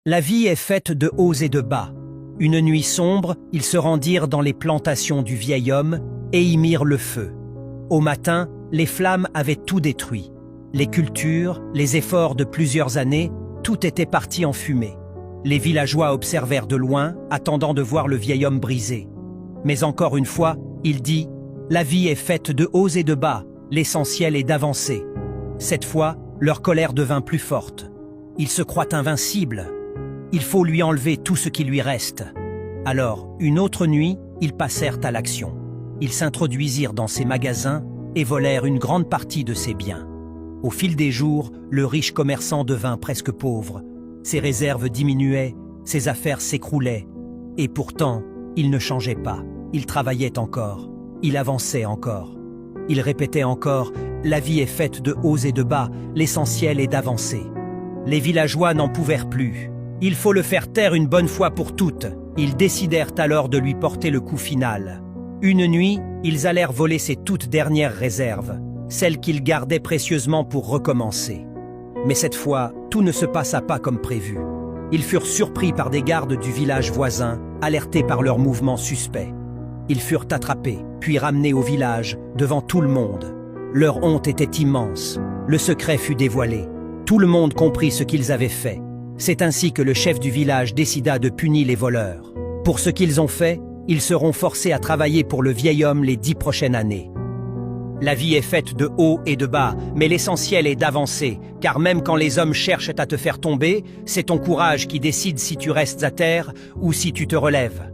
La vie est faite de hauts et de bas. Une nuit sombre, ils se rendirent dans les plantations du vieil homme et y mirent le feu. Au matin, les flammes avaient tout détruit. Les cultures, les efforts de plusieurs années, tout était parti en fumée. Les villageois observèrent de loin, attendant de voir le vieil homme brisé. Mais encore une fois, il dit « La vie est faite de hauts et de bas, l'essentiel est d'avancer. » Cette fois, leur colère devint plus forte. Il se croit invincible. Il faut lui enlever tout ce qui lui reste. Alors, une autre nuit, ils passèrent à l'action. Ils s'introduisirent dans ses magasins et volèrent une grande partie de ses biens. Au fil des jours, le riche commerçant devint presque pauvre. Ses réserves diminuaient, ses affaires s'écroulaient. Et pourtant, il ne changeait pas. Il travaillait encore. Il avançait encore. Il répétait encore « La vie est faite de hauts et de bas, l'essentiel est d'avancer. » Les villageois n'en pouvèrent plus. Il faut le faire taire une bonne fois pour toutes. Ils décidèrent alors de lui porter le coup final. Une nuit, ils allèrent voler ses toutes dernières réserves, celles qu'ils gardaient précieusement pour recommencer. Mais cette fois, tout ne se passa pas comme prévu. Ils furent surpris par des gardes du village voisin, alertés par leurs mouvements suspects. Ils furent attrapés, puis ramenés au village, devant tout le monde. Leur honte était immense. Le secret fut dévoilé. Tout le monde comprit ce qu'ils avaient fait. C'est ainsi que le chef du village décida de punir les voleurs. Pour ce qu'ils ont fait, ils seront forcés à travailler pour le vieil homme les 10 prochaines années. La vie est faite de hauts et de bas, mais l'essentiel est d'avancer, car même quand les hommes cherchent à te faire tomber, c'est ton courage qui décide si tu restes à terre ou si tu te relèves.